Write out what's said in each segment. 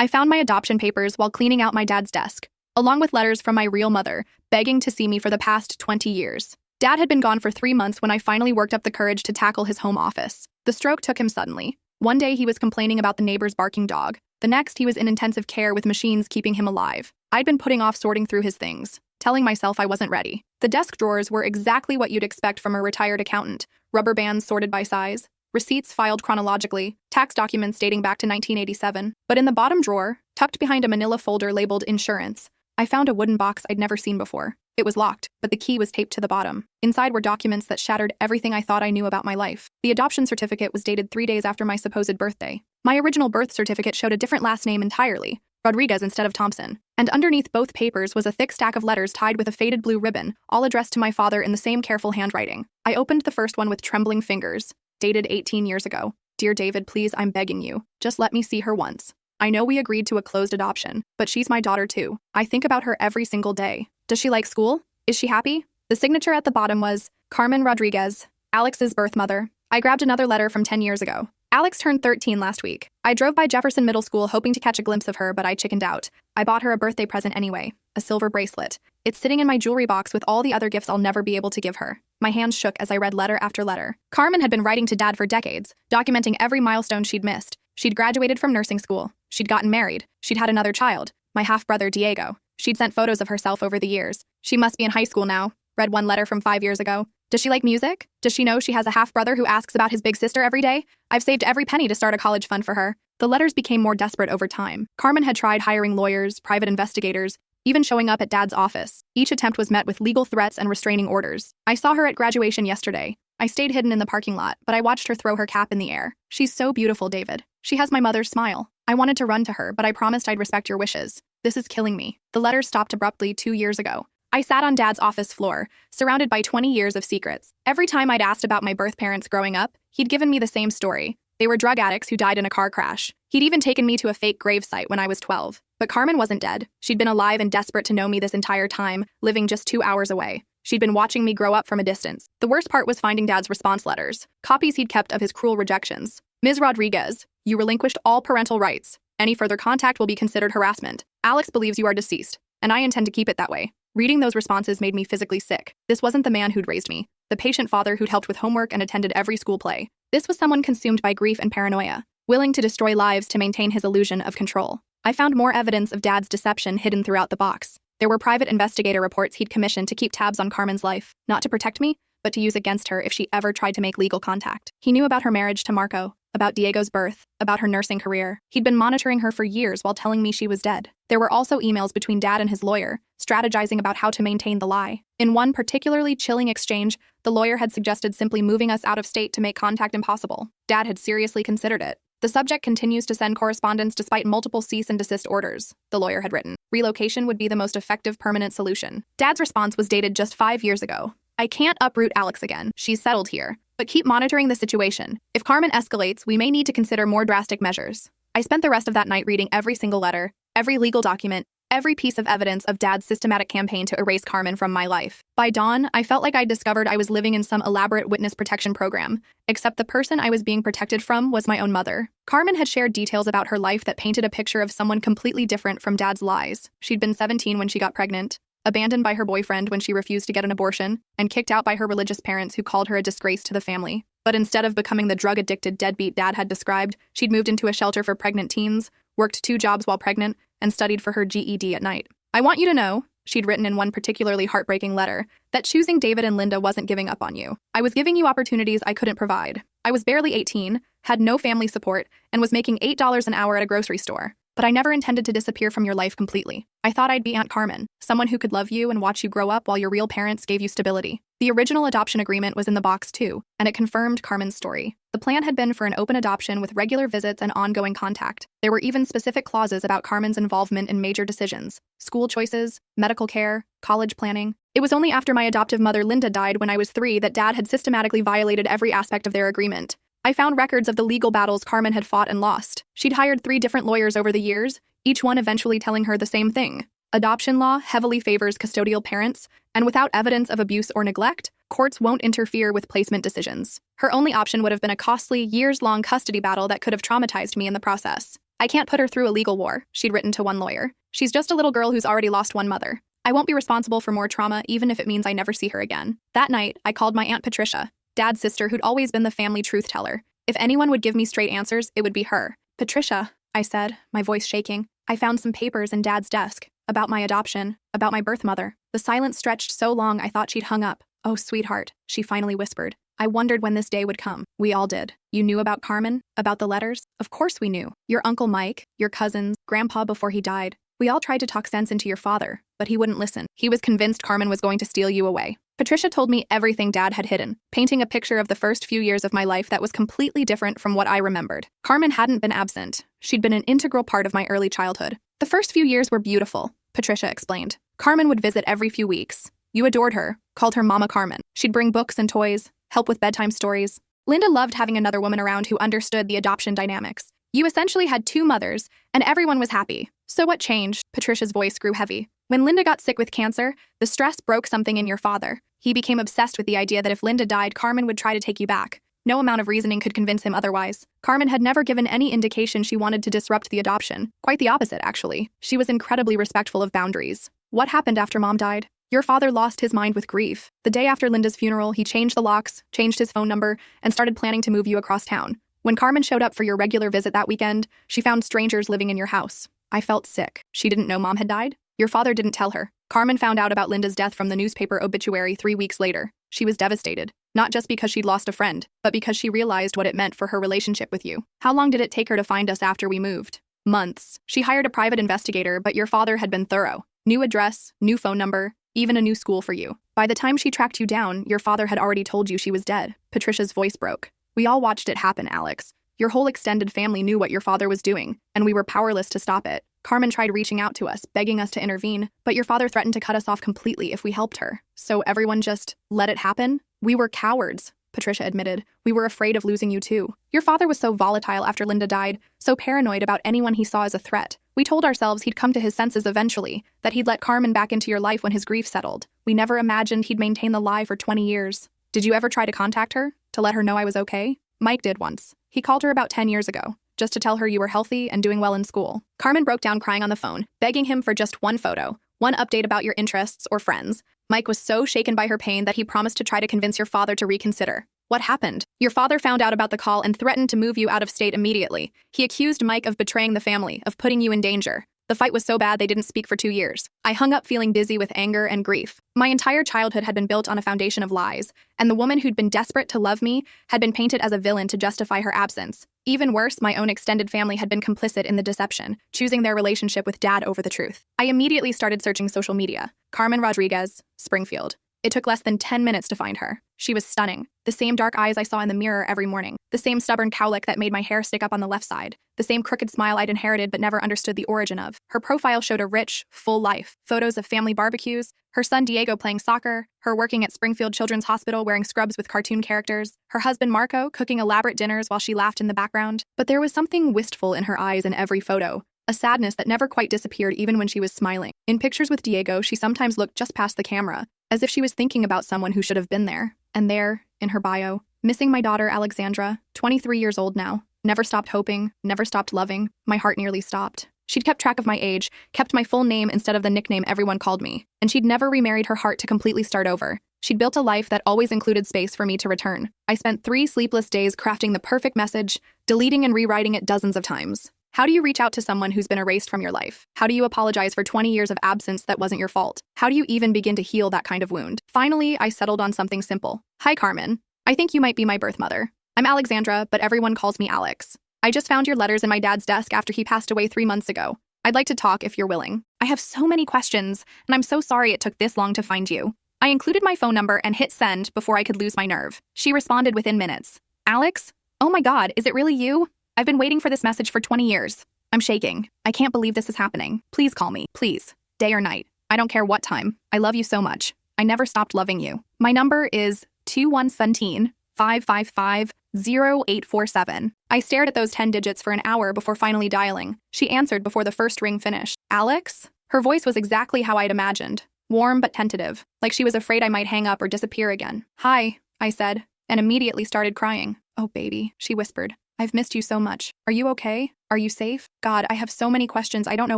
I found my adoption papers while cleaning out my dad's desk, along with letters from my real mother, begging to see me for the past 20 years. Dad had been gone for 3 months when I finally worked up the courage to tackle his home office. The stroke took him suddenly. One day he was complaining about the neighbor's barking dog. The next he was in intensive care with machines keeping him alive. I'd been putting off sorting through his things, telling myself I wasn't ready. The desk drawers were exactly what you'd expect from a retired accountant. Rubber bands sorted by size, receipts filed chronologically, tax documents dating back to 1987. But in the bottom drawer, tucked behind a manila folder labeled insurance, I found a wooden box I'd never seen before. It was locked, but the key was taped to the bottom. Inside were documents that shattered everything I thought I knew about my life. The adoption certificate was dated 3 days after my supposed birthday. My original birth certificate showed a different last name entirely, Rodriguez instead of Thompson. And underneath both papers was a thick stack of letters tied with a faded blue ribbon, all addressed to my father in the same careful handwriting. I opened the first one with trembling fingers, dated 18 years ago. Dear David, please, I'm begging you. Just let me see her once. I know we agreed to a closed adoption, but she's my daughter too. I think about her every single day. Does she like school? Is she happy? The signature at the bottom was Carmen Rodriguez, Alex's birth mother. I grabbed another letter from 10 years ago. Alex turned 13 last week. I drove by Jefferson Middle School hoping to catch a glimpse of her, but I chickened out. I bought her a birthday present anyway, a silver bracelet. It's sitting in my jewelry box with all the other gifts I'll never be able to give her. My hands shook as I read letter after letter. Carmen had been writing to Dad for decades, documenting every milestone she'd missed. She'd graduated from nursing school. She'd gotten married. She'd had another child, my half-brother Diego. She'd sent photos of herself over the years. She must be in high school now. Read one letter from 5 years ago. Does she like music? Does she know she has a half-brother who asks about his big sister every day? I've saved every penny to start a college fund for her. The letters became more desperate over time. Carmen had tried hiring lawyers, private investigators, even showing up at Dad's office. Each attempt was met with legal threats and restraining orders. I saw her at graduation yesterday. I stayed hidden in the parking lot, but I watched her throw her cap in the air. She's so beautiful, David. She has my mother's smile. I wanted to run to her, but I promised I'd respect your wishes. This is killing me. The letters stopped abruptly 2 years ago. I sat on Dad's office floor, surrounded by 20 years of secrets. Every time I'd asked about my birth parents growing up, he'd given me the same story. They were drug addicts who died in a car crash. He'd even taken me to a fake gravesite when I was 12. But Carmen wasn't dead. She'd been alive and desperate to know me this entire time, living just 2 hours away. She'd been watching me grow up from a distance. The worst part was finding Dad's response letters, copies he'd kept of his cruel rejections. Ms. Rodriguez, you relinquished all parental rights. Any further contact will be considered harassment. Alex believes you are deceased, and I intend to keep it that way. Reading those responses made me physically sick. This wasn't the man who'd raised me, the patient father who'd helped with homework and attended every school play. This was someone consumed by grief and paranoia, willing to destroy lives to maintain his illusion of control. I found more evidence of Dad's deception hidden throughout the box. There were private investigator reports he'd commissioned to keep tabs on Carmen's life, not to protect me, but to use against her if she ever tried to make legal contact. He knew about her marriage to Marco, about Diego's birth, about her nursing career. He'd been monitoring her for years while telling me she was dead. There were also emails between Dad and his lawyer, strategizing about how to maintain the lie. In one particularly chilling exchange, the lawyer had suggested simply moving us out of state to make contact impossible. Dad had seriously considered it. The subject continues to send correspondence despite multiple cease and desist orders, the lawyer had written. Relocation would be the most effective permanent solution. Dad's response was dated just 5 years ago. I can't uproot Alex again. She's settled here. But keep monitoring the situation. If Carmen escalates, we may need to consider more drastic measures. I spent the rest of that night reading every single letter, every legal document, every piece of evidence of Dad's systematic campaign to erase Carmen from my life. By dawn, I felt like I'd discovered I was living in some elaborate witness protection program, except the person I was being protected from was my own mother. Carmen had shared details about her life that painted a picture of someone completely different from Dad's lies. She'd been 17 when she got pregnant, abandoned by her boyfriend when she refused to get an abortion, and kicked out by her religious parents who called her a disgrace to the family. But instead of becoming the drug-addicted deadbeat Dad had described, she'd moved into a shelter for pregnant teens, worked 2 jobs while pregnant, and studied for her GED at night. I want you to know, she'd written in one particularly heartbreaking letter, that choosing David and Linda wasn't giving up on you. I was giving you opportunities I couldn't provide. I was barely 18, had no family support, and was making $8 an hour at a grocery store. But I never intended to disappear from your life completely. I thought I'd be Aunt Carmen, someone who could love you and watch you grow up while your real parents gave you stability. The original adoption agreement was in the box too, and it confirmed Carmen's story. The plan had been for an open adoption with regular visits and ongoing contact. There were even specific clauses about Carmen's involvement in major decisions, school choices, medical care, college planning. It was only after my adoptive mother Linda died when I was 3 that Dad had systematically violated every aspect of their agreement. I found records of the legal battles Carmen had fought and lost. She'd hired 3 different lawyers over the years, each one eventually telling her the same thing. Adoption law heavily favors custodial parents, and without evidence of abuse or neglect, courts won't interfere with placement decisions. Her only option would have been a costly, years-long custody battle that could have traumatized me in the process. I can't put her through a legal war, she'd written to one lawyer. She's just a little girl who's already lost one mother. I won't be responsible for more trauma, even if it means I never see her again. That night, I called my Aunt Patricia, Dad's sister who'd always been the family truth teller. If anyone would give me straight answers, it would be her. Patricia, I said, my voice shaking. I found some papers in Dad's desk. About my adoption. About my birth mother. The silence stretched so long I thought she'd hung up. Oh, sweetheart, she finally whispered. I wondered when this day would come. We all did. You knew about Carmen? About the letters? Of course we knew. Your Uncle Mike, your cousins, Grandpa before he died. We all tried to talk sense into your father, but he wouldn't listen. He was convinced Carmen was going to steal you away. Patricia told me everything Dad had hidden, painting a picture of the first few years of my life that was completely different from what I remembered. Carmen hadn't been absent. She'd been an integral part of my early childhood. The first few years were beautiful, Patricia explained. Carmen would visit every few weeks. You adored her, called her Mama Carmen. She'd bring books and toys, help with bedtime stories. Linda loved having another woman around who understood the adoption dynamics. You essentially had two mothers, and everyone was happy. So what changed? Patricia's voice grew heavy. When Linda got sick with cancer, the stress broke something in your father. He became obsessed with the idea that if Linda died, Carmen would try to take you back. No amount of reasoning could convince him otherwise. Carmen had never given any indication she wanted to disrupt the adoption. Quite the opposite, actually. She was incredibly respectful of boundaries. What happened after Mom died? Your father lost his mind with grief. The day after Linda's funeral, he changed the locks, changed his phone number, and started planning to move you across town. When Carmen showed up for your regular visit that weekend, she found strangers living in your house. I felt sick. She didn't know Mom had died? Your father didn't tell her. Carmen found out about Linda's death from the newspaper obituary 3 weeks later. She was devastated. Not just because she'd lost a friend, but because she realized what it meant for her relationship with you. How long did it take her to find us after we moved? Months. She hired a private investigator, but your father had been thorough. New address, new phone number, even a new school for you. By the time she tracked you down, your father had already told you she was dead. Patricia's voice broke. We all watched it happen, Alex. Your whole extended family knew what your father was doing, and we were powerless to stop it. Carmen tried reaching out to us, begging us to intervene, but your father threatened to cut us off completely if we helped her. So everyone just let it happen? We were cowards, Patricia admitted. We were afraid of losing you too. Your father was so volatile after Linda died, so paranoid about anyone he saw as a threat. We told ourselves he'd come to his senses eventually, that he'd let Carmen back into your life when his grief settled. We never imagined he'd maintain the lie for 20 years. Did you ever try to contact her? To let her know I was okay? Mike did once. He called her about 10 years ago, just to tell her you were healthy and doing well in school. Carmen broke down crying on the phone, begging him for just one photo, one update about your interests or friends. Mike was so shaken by her pain that he promised to try to convince your father to reconsider. What happened? Your father found out about the call and threatened to move you out of state immediately. He accused Mike of betraying the family, of putting you in danger. The fight was so bad they didn't speak for 2 years. I hung up feeling dizzy with anger and grief. My entire childhood had been built on a foundation of lies, and the woman who'd been desperate to love me had been painted as a villain to justify her absence. Even worse, my own extended family had been complicit in the deception, choosing their relationship with Dad over the truth. I immediately started searching social media. Carmen Rodriguez, Springfield. It took less than 10 minutes to find her. She was stunning. The same dark eyes I saw in the mirror every morning. The same stubborn cowlick that made my hair stick up on the left side. The same crooked smile I'd inherited but never understood the origin of. Her profile showed a rich, full life. Photos of family barbecues, her son Diego playing soccer, her working at Springfield Children's Hospital wearing scrubs with cartoon characters, her husband Marco cooking elaborate dinners while she laughed in the background. But there was something wistful in her eyes in every photo. A sadness that never quite disappeared even when she was smiling. In pictures with Diego, she sometimes looked just past the camera, as if she was thinking about someone who should have been there. And there, in her bio, missing my daughter Alexandra, 23 years old now. Never stopped hoping, never stopped loving. My heart nearly stopped. She'd kept track of my age, kept my full name instead of the nickname everyone called me, and she'd never remarried her heart to completely start over. She'd built a life that always included space for me to return. I spent 3 sleepless days crafting the perfect message, deleting and rewriting it dozens of times. How do you reach out to someone who's been erased from your life? How do you apologize for 20 years of absence that wasn't your fault? How do you even begin to heal that kind of wound? Finally, I settled on something simple. Hi, Carmen. I think you might be my birth mother. I'm Alexandra, but everyone calls me Alex. I just found your letters in my dad's desk after he passed away 3 months ago. I'd like to talk if you're willing. I have so many questions, and I'm so sorry it took this long to find you. I included my phone number and hit send before I could lose my nerve. She responded within minutes. Alex? Oh my God, is it really you? I've been waiting for this message for 20 years. I'm shaking. I can't believe this is happening. Please call me. Please. Day or night. I don't care what time. I love you so much. I never stopped loving you. My number is 2117-555-0847. I stared at those 10 digits for an hour before finally dialing. She answered before the first ring finished. Alex? Her voice was exactly how I'd imagined. Warm but tentative, like she was afraid I might hang up or disappear again. Hi, I said, and immediately started crying. Oh, baby, she whispered. I've missed you so much. Are you okay? Are you safe? God, I have so many questions. I don't know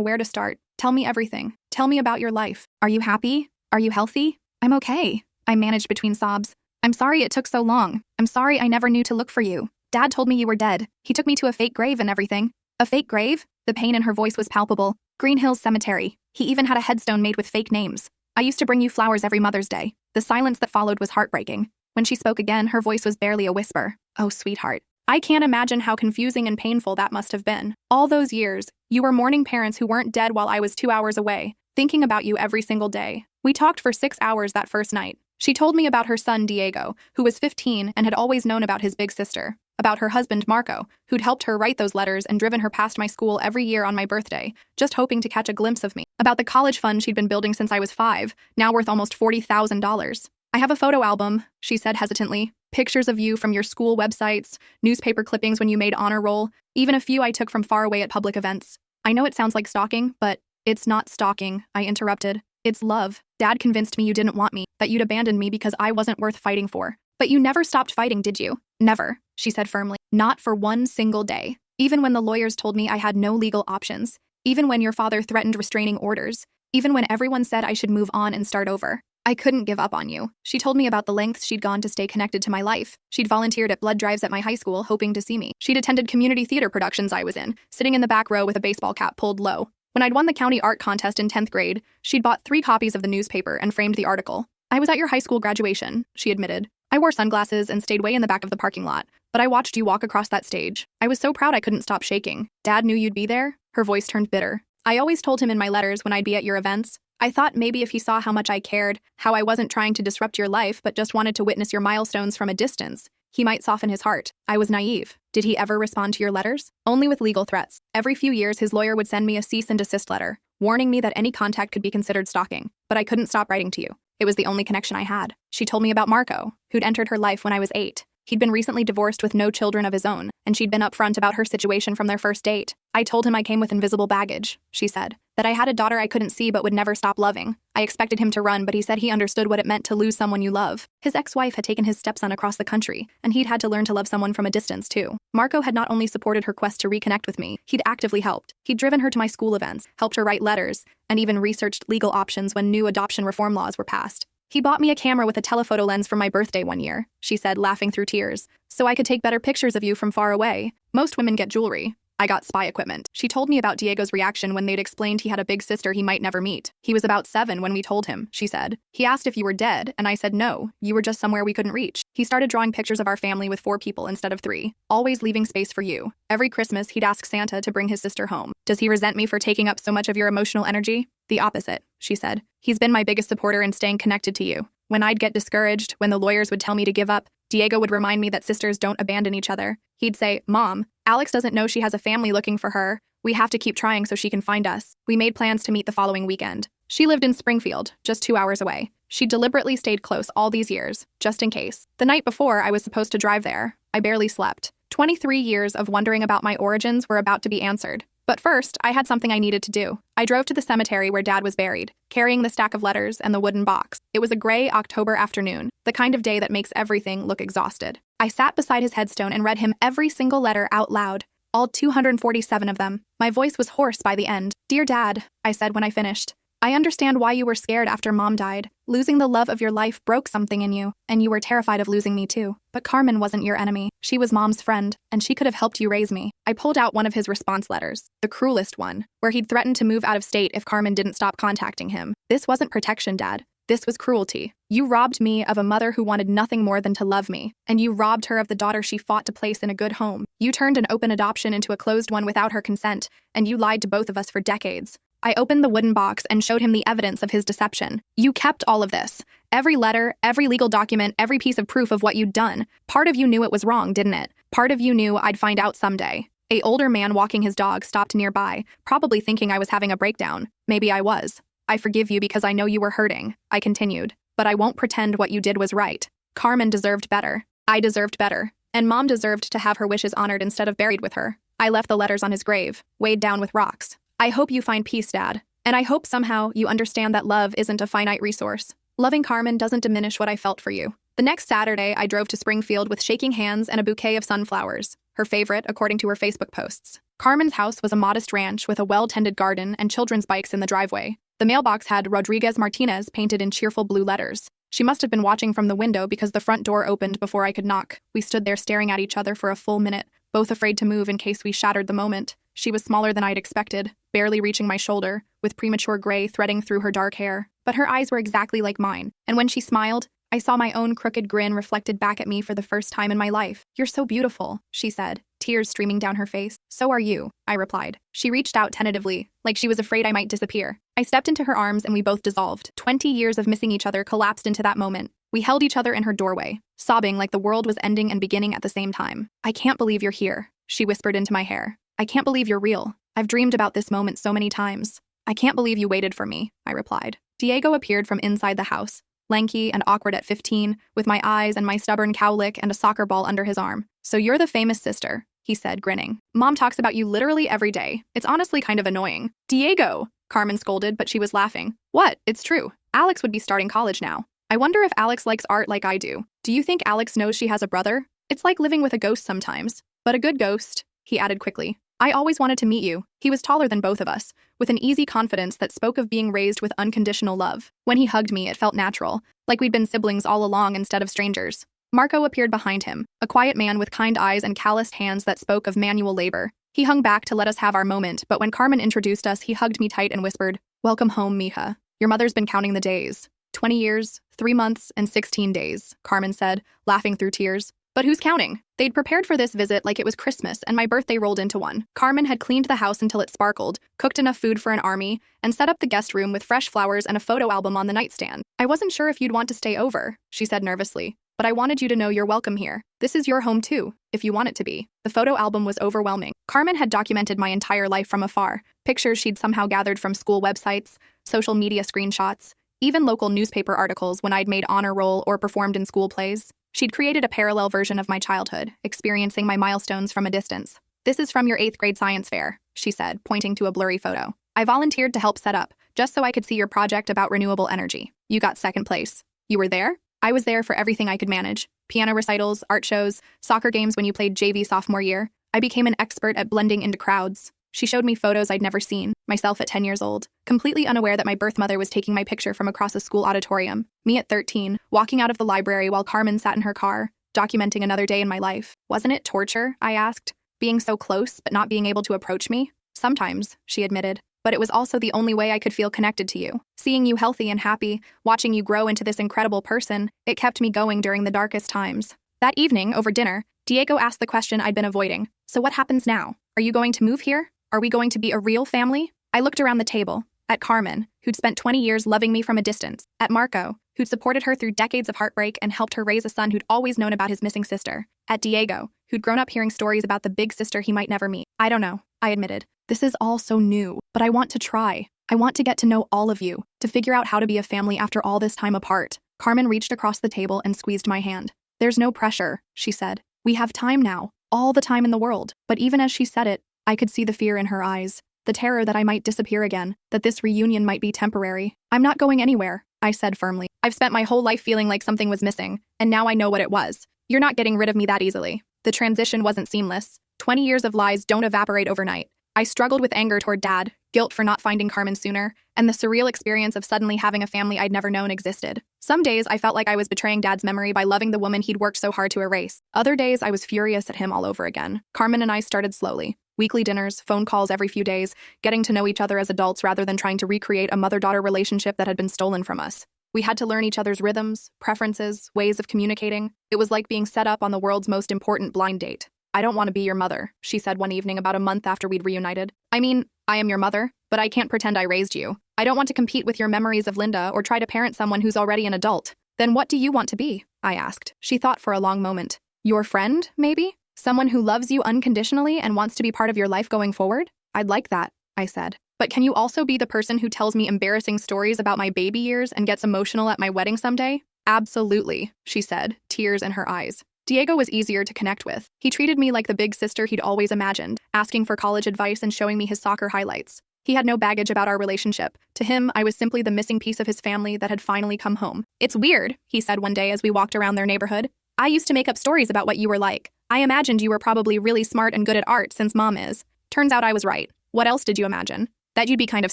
where to start. Tell me everything. Tell me about your life. Are you happy? Are you healthy? I'm okay. I managed between sobs. I'm sorry it took so long. I'm sorry I never knew to look for you. Dad told me you were dead. He took me to a fake grave and everything. A fake grave? The pain in her voice was palpable. Green Hills Cemetery. He even had a headstone made with fake names. I used to bring you flowers every Mother's Day. The silence that followed was heartbreaking. When she spoke again, her voice was barely a whisper. Oh, sweetheart. I can't imagine how confusing and painful that must have been. All those years, you were mourning parents who weren't dead while I was 2 hours away, thinking about you every single day. We talked for 6 hours that first night. She told me about her son, Diego, who was 15 and had always known about his big sister. About her husband, Marco, who'd helped her write those letters and driven her past my school every year on my birthday, just hoping to catch a glimpse of me. About the college fund she'd been building since I was 5, now worth almost $40,000. I have a photo album, she said hesitantly. Pictures of you from your school websites, newspaper clippings when you made honor roll, even a few I took from far away at public events. I know it sounds like stalking, but it's not stalking, I interrupted. It's love. Dad convinced me you didn't want me, that you'd abandoned me because I wasn't worth fighting for. But you never stopped fighting, did you? Never, she said firmly. Not for one single day. Even when the lawyers told me I had no legal options. Even when your father threatened restraining orders. Even when everyone said I should move on and start over. I couldn't give up on you. She told me about the lengths she'd gone to stay connected to my life. She'd volunteered at blood drives at my high school, hoping to see me. She'd attended community theater productions I was in, sitting in the back row with a baseball cap pulled low. When I'd won the county art contest in 10th grade, she'd bought 3 copies of the newspaper and framed the article. I was at your high school graduation, she admitted. I wore sunglasses and stayed way in the back of the parking lot, but I watched you walk across that stage. I was so proud I couldn't stop shaking. Dad knew you'd be there? Her voice turned bitter. I always told him in my letters when I'd be at your events. I thought maybe if he saw how much I cared, how I wasn't trying to disrupt your life but just wanted to witness your milestones from a distance, he might soften his heart. I was naive. Did he ever respond to your letters? Only with legal threats. Every few years, his lawyer would send me a cease and desist letter, warning me that any contact could be considered stalking, but I couldn't stop writing to you. It was the only connection I had. She told me about Marco, who'd entered her life when I was 8. He'd been recently divorced with no children of his own, and she'd been upfront about her situation from their first date. I told him I came with invisible baggage, she said, that I had a daughter I couldn't see but would never stop loving. I expected him to run, but he said he understood what it meant to lose someone you love. His ex-wife had taken his stepson across the country, and he'd had to learn to love someone from a distance, too. Marco had not only supported her quest to reconnect with me, he'd actively helped. He'd driven her to my school events, helped her write letters, and even researched legal options when new adoption reform laws were passed. He bought me a camera with a telephoto lens for my birthday one year, she said, laughing through tears, so I could take better pictures of you from far away. Most women get jewelry. I got spy equipment. She told me about Diego's reaction when they'd explained he had a big sister he might never meet. He was about 7 when we told him, she said. He asked if you were dead, and I said no, you were just somewhere we couldn't reach. He started drawing pictures of our family with 4 people instead of 3, always leaving space for you. Every Christmas, he'd ask Santa to bring his sister home. Does he resent me for taking up so much of your emotional energy? The opposite, she said. He's been my biggest supporter in staying connected to you. When I'd get discouraged, when the lawyers would tell me to give up, Diego would remind me that sisters don't abandon each other. He'd say, Mom, Alex doesn't know she has a family looking for her. We have to keep trying so she can find us. We made plans to meet the following weekend. She lived in Springfield, just 2 hours away. She deliberately stayed close all these years, just in case. The night before I was supposed to drive there, I barely slept. 23 years of wondering about my origins were about to be answered. But first, I had something I needed to do. I drove to the cemetery where Dad was buried, carrying the stack of letters and the wooden box. It was a gray October afternoon, the kind of day that makes everything look exhausted. I sat beside his headstone and read him every single letter out loud, all 247 of them. My voice was hoarse by the end. Dear Dad, I said when I finished. I understand why you were scared after Mom died. Losing the love of your life broke something in you, and you were terrified of losing me too. But Carmen wasn't your enemy. She was Mom's friend, and she could have helped you raise me. I pulled out one of his response letters, the cruelest one, where he'd threatened to move out of state if Carmen didn't stop contacting him. This wasn't protection, Dad. This was cruelty. You robbed me of a mother who wanted nothing more than to love me, and you robbed her of the daughter she fought to place in a good home. You turned an open adoption into a closed one without her consent, and you lied to both of us for decades. I opened the wooden box and showed him the evidence of his deception. You kept all of this. Every letter, every legal document, every piece of proof of what you'd done. Part of you knew it was wrong, didn't it? Part of you knew I'd find out someday. An older man walking his dog stopped nearby, probably thinking I was having a breakdown. Maybe I was. I forgive you because I know you were hurting, I continued. But I won't pretend what you did was right. Carmen deserved better. I deserved better. And Mom deserved to have her wishes honored instead of buried with her. I left the letters on his grave, weighed down with rocks. I hope you find peace, Dad. And I hope somehow you understand that love isn't a finite resource. Loving Carmen doesn't diminish what I felt for you. The next Saturday, I drove to Springfield with shaking hands and a bouquet of sunflowers, her favorite according to her Facebook posts. Carmen's house was a modest ranch with a well-tended garden and children's bikes in the driveway. The mailbox had Rodriguez Martinez painted in cheerful blue letters. She must have been watching from the window because the front door opened before I could knock. We stood there staring at each other for a full minute, both afraid to move in case we shattered the moment. She was smaller than I'd expected, barely reaching my shoulder, with premature gray threading through her dark hair. But her eyes were exactly like mine, and when she smiled, I saw my own crooked grin reflected back at me for the first time in my life. "You're so beautiful," she said, tears streaming down her face. "So are you," I replied. She reached out tentatively, like she was afraid I might disappear. I stepped into her arms and we both dissolved. 20 years of missing each other collapsed into that moment. We held each other in her doorway, sobbing like the world was ending and beginning at the same time. "I can't believe you're here," she whispered into my hair. "I can't believe you're real. I've dreamed about this moment so many times." "I can't believe you waited for me," I replied. Diego appeared from inside the house, lanky and awkward at 15, with my eyes and my stubborn cowlick and a soccer ball under his arm. "So you're the famous sister," he said, grinning. "Mom talks about you literally every day. It's honestly kind of annoying." "Diego!" Carmen scolded, but she was laughing. "What? It's true. Alex would be starting college now. I wonder if Alex likes art like I do. Do you think Alex knows she has a brother? It's like living with a ghost sometimes. But a good ghost," he added quickly. "I always wanted to meet you." He was taller than both of us, with an easy confidence that spoke of being raised with unconditional love. When he hugged me, it felt natural, like we'd been siblings all along instead of strangers. Marco appeared behind him, a quiet man with kind eyes and calloused hands that spoke of manual labor. He hung back to let us have our moment, but when Carmen introduced us, he hugged me tight and whispered, "Welcome home, mija. Your mother's been counting the days. 20 years, 3 months, and 16 days, Carmen said, laughing through tears. But who's counting? They'd prepared for this visit like it was Christmas, and my birthday rolled into one. Carmen had cleaned the house until it sparkled, cooked enough food for an army, and set up the guest room with fresh flowers and a photo album on the nightstand. "I wasn't sure if you'd want to stay over," she said nervously, "but I wanted you to know you're welcome here. This is your home too, if you want it to be." The photo album was overwhelming. Carmen had documented my entire life from afar, pictures she'd somehow gathered from school websites, social media screenshots, even local newspaper articles when I'd made honor roll or performed in school plays. She'd created a parallel version of my childhood, experiencing my milestones from a distance. "This is from your 8th grade science fair," she said, pointing to a blurry photo. "I volunteered to help set up, just so I could see your project about renewable energy. You got 2nd place. You were there?" "I was there for everything I could manage. Piano recitals, art shows, soccer games when you played JV sophomore year. I became an expert at blending into crowds." She showed me photos I'd never seen, myself at 10 years old, completely unaware that my birth mother was taking my picture from across a school auditorium. Me at 13, walking out of the library while Carmen sat in her car, documenting another day in my life. "Wasn't it torture?" I asked, "being so close but not being able to approach me?" "Sometimes," she admitted, "but it was also the only way I could feel connected to you. Seeing you healthy and happy, watching you grow into this incredible person, it kept me going during the darkest times." That evening, over dinner, Diego asked the question I'd been avoiding. "So what happens now? Are you going to move here? Are we going to be a real family?" I looked around the table, at Carmen, who'd spent 20 years loving me from a distance, at Marco, who'd supported her through decades of heartbreak and helped her raise a son who'd always known about his missing sister, at Diego, who'd grown up hearing stories about the big sister he might never meet. "I don't know," I admitted. "This is all so new, but I want to try. I want to get to know all of you, to figure out how to be a family after all this time apart." Carmen reached across the table and squeezed my hand. "There's no pressure," she said. "We have time now, all the time in the world." But even as she said it, I could see the fear in her eyes, the terror that I might disappear again, that this reunion might be temporary. "I'm not going anywhere," I said firmly. "I've spent my whole life feeling like something was missing, and now I know what it was. You're not getting rid of me that easily." The transition wasn't seamless. 20 years of lies don't evaporate overnight. I struggled with anger toward Dad, guilt for not finding Carmen sooner, and the surreal experience of suddenly having a family I'd never known existed. Some days I felt like I was betraying Dad's memory by loving the woman he'd worked so hard to erase. Other days I was furious at him all over again. Carmen and I started slowly. Weekly dinners, phone calls every few days, getting to know each other as adults rather than trying to recreate a mother-daughter relationship that had been stolen from us. We had to learn each other's rhythms, preferences, ways of communicating. It was like being set up on the world's most important blind date. "I don't want to be your mother," she said one evening about a month after we'd reunited. "I mean, I am your mother, but I can't pretend I raised you. I don't want to compete with your memories of Linda or try to parent someone who's already an adult." "Then what do you want to be?" I asked. She thought for a long moment. "Your friend, maybe? Someone who loves you unconditionally and wants to be part of your life going forward?" "I'd like that," I said. "But can you also be the person who tells me embarrassing stories about my baby years and gets emotional at my wedding someday?" "Absolutely," she said, tears in her eyes. Diego was easier to connect with. He treated me like the big sister he'd always imagined, asking for college advice and showing me his soccer highlights. He had no baggage about our relationship. To him, I was simply the missing piece of his family that had finally come home. "It's weird," he said one day as we walked around their neighborhood. "I used to make up stories about what you were like. I imagined you were probably really smart and good at art since Mom is. Turns out I was right. What else did you imagine? That you'd be kind of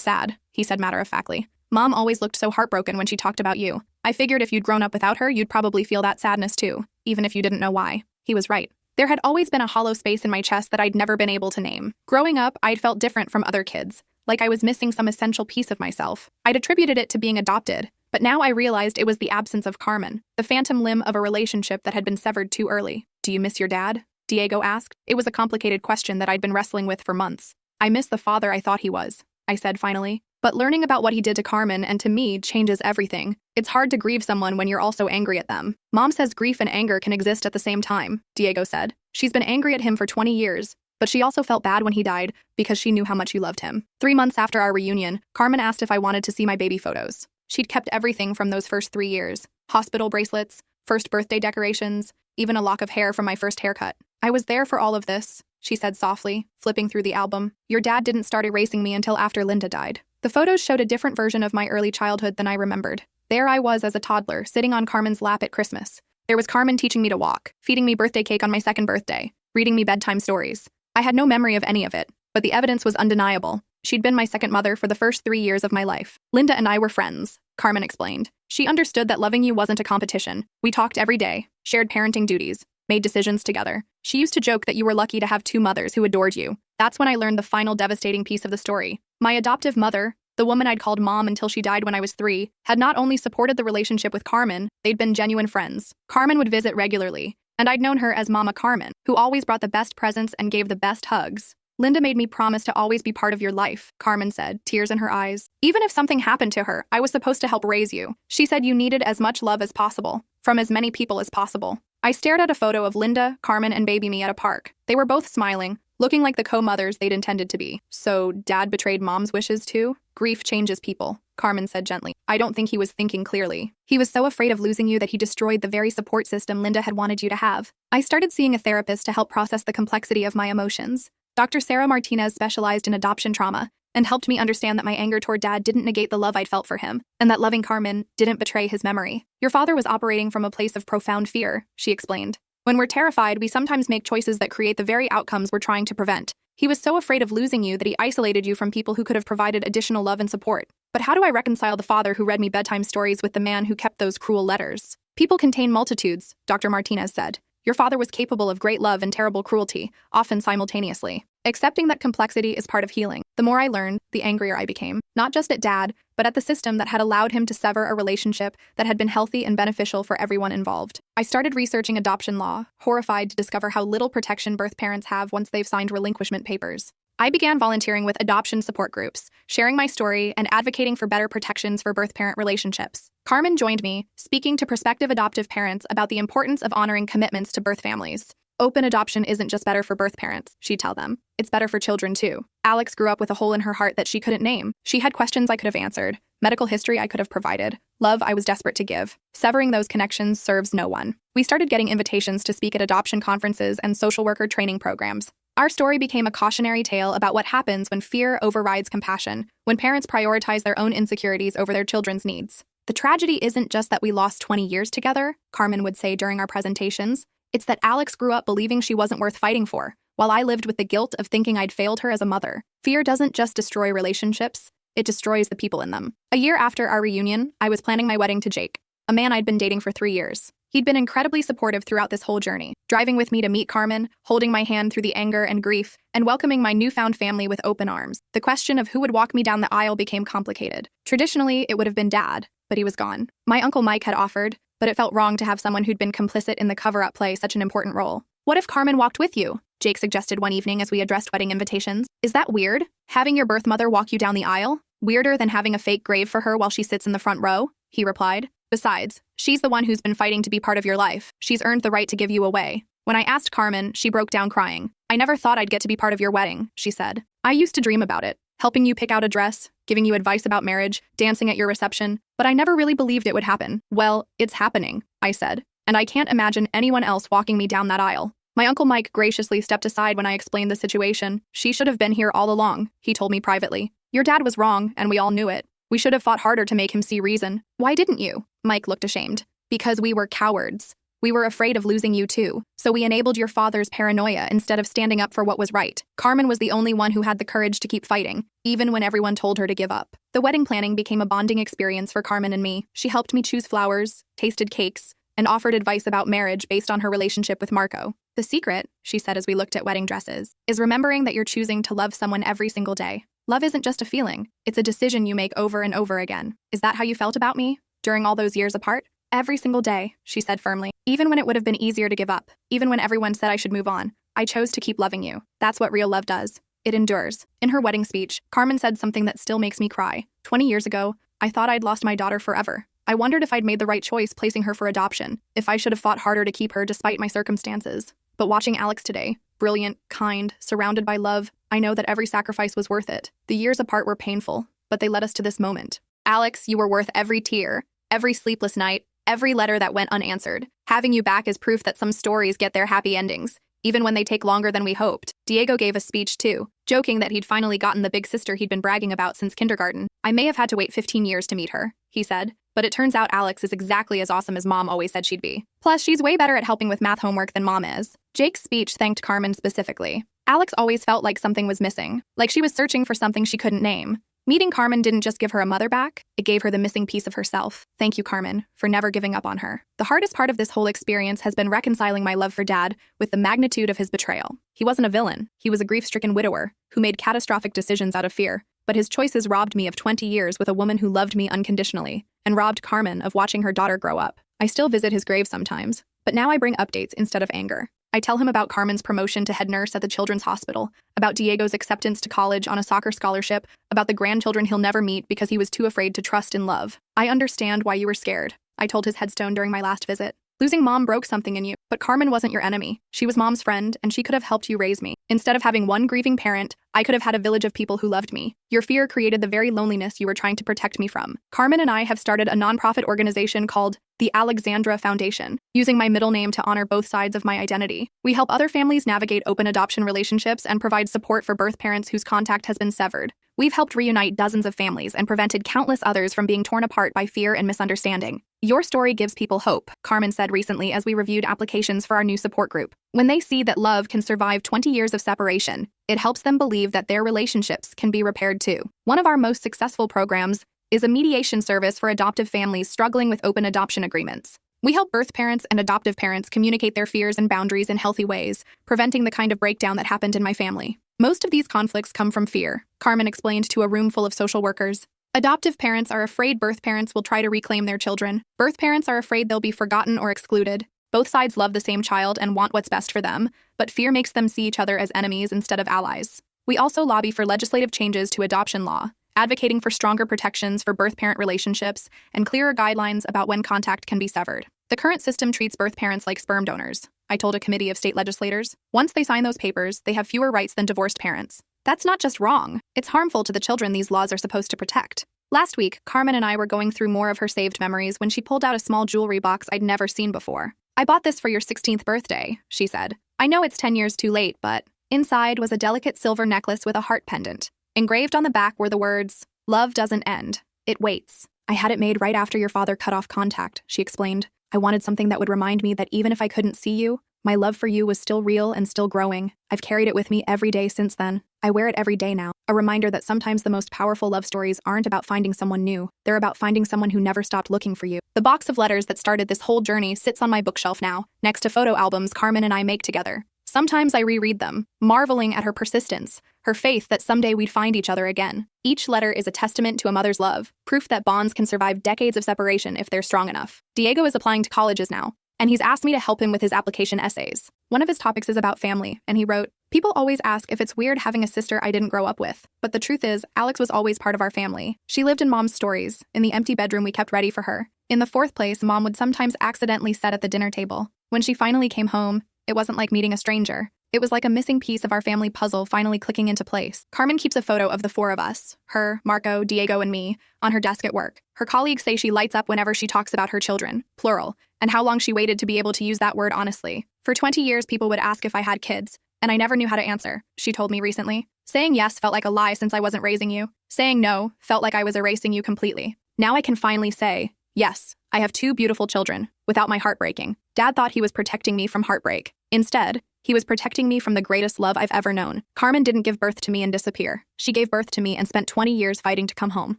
sad, he said matter-of-factly. Mom always looked so heartbroken when she talked about you. I figured if you'd grown up without her, you'd probably feel that sadness too, even if you didn't know why. He was right. There had always been a hollow space in my chest that I'd never been able to name. Growing up, I'd felt different from other kids, like I was missing some essential piece of myself. I'd attributed it to being adopted, but now I realized it was the absence of Carmen, the phantom limb of a relationship that had been severed too early. Do you miss your dad? Diego asked. It was a complicated question that I'd been wrestling with for months. I miss the father I thought he was, I said finally. But learning about what he did to Carmen and to me changes everything. It's hard to grieve someone when you're also angry at them. Mom says grief and anger can exist at the same time, Diego said. She's been angry at him for 20 years, but she also felt bad when he died because she knew how much you loved him. 3 months after our reunion, Carmen asked if I wanted to see my baby photos. She'd kept everything from those first 3 years. Hospital bracelets, first birthday decorations, even a lock of hair from my first haircut. I was there for all of this, she said softly, flipping through the album. Your dad didn't start erasing me until after Linda died. The photos showed a different version of my early childhood than I remembered. There I was as a toddler, sitting on Carmen's lap at Christmas. There was Carmen teaching me to walk, feeding me birthday cake on my second birthday, reading me bedtime stories. I had no memory of any of it, but the evidence was undeniable. She'd been my second mother for the first 3 years of my life. Linda and I were friends, Carmen explained. She understood that loving you wasn't a competition. We talked every day, shared parenting duties, made decisions together. She used to joke that you were lucky to have 2 mothers who adored you. That's when I learned the final devastating piece of the story. My adoptive mother, the woman I'd called Mom until she died when I was 3, had not only supported the relationship with Carmen, they'd been genuine friends. Carmen would visit regularly, and I'd known her as Mama Carmen, who always brought the best presents and gave the best hugs. Linda made me promise to always be part of your life, Carmen said, tears in her eyes. Even if something happened to her, I was supposed to help raise you. She said you needed as much love as possible, from as many people as possible. I stared at a photo of Linda, Carmen, and baby me at a park. They were both smiling, looking like the co-mothers they'd intended to be. So, Dad betrayed Mom's wishes too? Grief changes people, Carmen said gently. I don't think he was thinking clearly. He was so afraid of losing you that he destroyed the very support system Linda had wanted you to have. I started seeing a therapist to help process the complexity of my emotions. Dr. Sarah Martinez specialized in adoption trauma and helped me understand that my anger toward Dad didn't negate the love I'd felt for him, and that loving Carmen didn't betray his memory. Your father was operating from a place of profound fear, she explained. When we're terrified, we sometimes make choices that create the very outcomes we're trying to prevent. He was so afraid of losing you that he isolated you from people who could have provided additional love and support. But how do I reconcile the father who read me bedtime stories with the man who kept those cruel letters? People contain multitudes, Dr. Martinez said. Your father was capable of great love and terrible cruelty, often simultaneously. Accepting that complexity is part of healing. The more I learned, the angrier I became. Not just at Dad, but at the system that had allowed him to sever a relationship that had been healthy and beneficial for everyone involved. I started researching adoption law, horrified to discover how little protection birth parents have once they've signed relinquishment papers. I began volunteering with adoption support groups, sharing my story and advocating for better protections for birth-parent relationships. Carmen joined me, speaking to prospective adoptive parents about the importance of honoring commitments to birth families. Open adoption isn't just better for birth parents, she'd tell them. It's better for children, too. Alex grew up with a hole in her heart that she couldn't name. She had questions I could have answered, medical history I could have provided, love I was desperate to give. Severing those connections serves no one. We started getting invitations to speak at adoption conferences and social worker training programs. Our story became a cautionary tale about what happens when fear overrides compassion, when parents prioritize their own insecurities over their children's needs. The tragedy isn't just that we lost 20 years together, Carmen would say during our presentations. It's that Alex grew up believing she wasn't worth fighting for, while I lived with the guilt of thinking I'd failed her as a mother. Fear doesn't just destroy relationships, it destroys the people in them. A year after our reunion, I was planning my wedding to Jake, a man I'd been dating for 3 years. He'd been incredibly supportive throughout this whole journey, driving with me to meet Carmen, holding my hand through the anger and grief, and welcoming my newfound family with open arms. The question of who would walk me down the aisle became complicated. Traditionally, it would have been Dad, but he was gone. My Uncle Mike had offered, but it felt wrong to have someone who'd been complicit in the cover-up play such an important role. What if Carmen walked with you? Jake suggested one evening as we addressed wedding invitations. Is that weird? Having your birth mother walk you down the aisle? Weirder than having a fake grave for her while she sits in the front row? He replied. Besides, she's the one who's been fighting to be part of your life. She's earned the right to give you away. When I asked Carmen, she broke down crying. I never thought I'd get to be part of your wedding, she said. I used to dream about it, helping you pick out a dress, giving you advice about marriage, dancing at your reception, but I never really believed it would happen. Well, it's happening, I said, and I can't imagine anyone else walking me down that aisle. My Uncle Mike graciously stepped aside when I explained the situation. She should have been here all along, he told me privately. Your dad was wrong, and we all knew it. We should have fought harder to make him see reason. Why didn't you? Mike looked ashamed. Because we were cowards. We were afraid of losing you too, so we enabled your father's paranoia instead of standing up for what was right. Carmen was the only one who had the courage to keep fighting, even when everyone told her to give up. The wedding planning became a bonding experience for Carmen and me. She helped me choose flowers, tasted cakes, and offered advice about marriage based on her relationship with Marco. The secret, she said as we looked at wedding dresses, is remembering that you're choosing to love someone every single day. Love isn't just a feeling, it's a decision you make over and over again. Is that how you felt about me during all those years apart? Every single day, she said firmly. Even when it would have been easier to give up, even when everyone said I should move on, I chose to keep loving you. That's what real love does. It endures. In her wedding speech, Carmen said something that still makes me cry. 20 years ago, I thought I'd lost my daughter forever. I wondered if I'd made the right choice placing her for adoption, if I should have fought harder to keep her despite my circumstances. But watching Alex today, brilliant, kind, surrounded by love, I know that every sacrifice was worth it. The years apart were painful, but they led us to this moment. Alex, you were worth every tear, every sleepless night, every letter that went unanswered. Having you back is proof that some stories get their happy endings, even when they take longer than we hoped. Diego gave a speech too, joking that he'd finally gotten the big sister he'd been bragging about since kindergarten. I may have had to wait 15 years to meet her, he said, but it turns out Alex is exactly as awesome as Mom always said she'd be. Plus, she's way better at helping with math homework than Mom is. Jake's speech thanked Carmen specifically. Alex always felt like something was missing, like she was searching for something she couldn't name. Meeting Carmen didn't just give her a mother back, it gave her the missing piece of herself. Thank you, Carmen, for never giving up on her. The hardest part of this whole experience has been reconciling my love for Dad with the magnitude of his betrayal. He wasn't a villain. He was a grief-stricken widower who made catastrophic decisions out of fear. But his choices robbed me of 20 years with a woman who loved me unconditionally, and robbed Carmen of watching her daughter grow up. I still visit his grave sometimes, but now I bring updates instead of anger. I tell him about Carmen's promotion to head nurse at the Children's Hospital, about Diego's acceptance to college on a soccer scholarship, about the grandchildren he'll never meet because he was too afraid to trust in love. I understand why you were scared, I told his headstone during my last visit. Losing Mom broke something in you, but Carmen wasn't your enemy. She was Mom's friend, and she could have helped you raise me. Instead of having one grieving parent, I could have had a village of people who loved me. Your fear created the very loneliness you were trying to protect me from. Carmen and I have started a nonprofit organization called the Alexandra Foundation, using my middle name to honor both sides of my identity. We help other families navigate open adoption relationships and provide support for birth parents whose contact has been severed. We've helped reunite dozens of families and prevented countless others from being torn apart by fear and misunderstanding. Your story gives people hope, Carmen said recently as we reviewed applications for our new support group. When they see that love can survive 20 years of separation, it helps them believe that their relationships can be repaired too. One of our most successful programs is a mediation service for adoptive families struggling with open adoption agreements. We help birth parents and adoptive parents communicate their fears and boundaries in healthy ways, preventing the kind of breakdown that happened in my family. Most of these conflicts come from fear, Carmen explained to a room full of social workers. Adoptive parents are afraid birth parents will try to reclaim their children. Birth parents are afraid they'll be forgotten or excluded. Both sides love the same child and want what's best for them, but fear makes them see each other as enemies instead of allies. We also lobby for legislative changes to adoption law, advocating for stronger protections for birth-parent relationships and clearer guidelines about when contact can be severed. The current system treats birth parents like sperm donors, I told a committee of state legislators. Once they sign those papers, they have fewer rights than divorced parents. That's not just wrong, it's harmful to the children these laws are supposed to protect. Last week, Carmen and I were going through more of her saved memories when she pulled out a small jewelry box I'd never seen before. I bought this for your 16th birthday, she said. I know it's 10 years too late, but inside was a delicate silver necklace with a heart pendant. Engraved on the back were the words, "Love doesn't end, it waits." I had it made right after your father cut off contact, she explained. I wanted something that would remind me that even if I couldn't see you, my love for you was still real and still growing. I've carried it with me every day since then. I wear it every day now, a reminder that sometimes the most powerful love stories aren't about finding someone new. They're about finding someone who never stopped looking for you. The box of letters that started this whole journey sits on my bookshelf now, next to photo albums Carmen and I make together. Sometimes I reread them, marveling at her persistence, her faith that someday we'd find each other again. Each letter is a testament to a mother's love, proof that bonds can survive decades of separation if they're strong enough. Diego is applying to colleges now, and he's asked me to help him with his application essays. One of his topics is about family, and he wrote, "People always ask if it's weird having a sister I didn't grow up with, but the truth is, Alex was always part of our family. She lived in Mom's stories, in the empty bedroom we kept ready for her. In the fourth place, Mom would sometimes accidentally sit at the dinner table. When she finally came home, it wasn't like meeting a stranger. It was like a missing piece of our family puzzle finally clicking into place." Carmen keeps a photo of the four of us, her, Marco, Diego, and me, on her desk at work. Her colleagues say she lights up whenever she talks about her children, plural, and how long she waited to be able to use that word honestly. For 20 years, people would ask if I had kids, and I never knew how to answer, she told me recently. Saying yes felt like a lie since I wasn't raising you. Saying no felt like I was erasing you completely. Now I can finally say, yes, I have 2 beautiful children, without my heart breaking. Dad thought he was protecting me from heartbreak. Instead, he was protecting me from the greatest love I've ever known. Carmen didn't give birth to me and disappear. She gave birth to me and spent 20 years fighting to come home.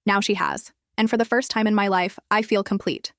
Now she has. And for the first time in my life, I feel complete.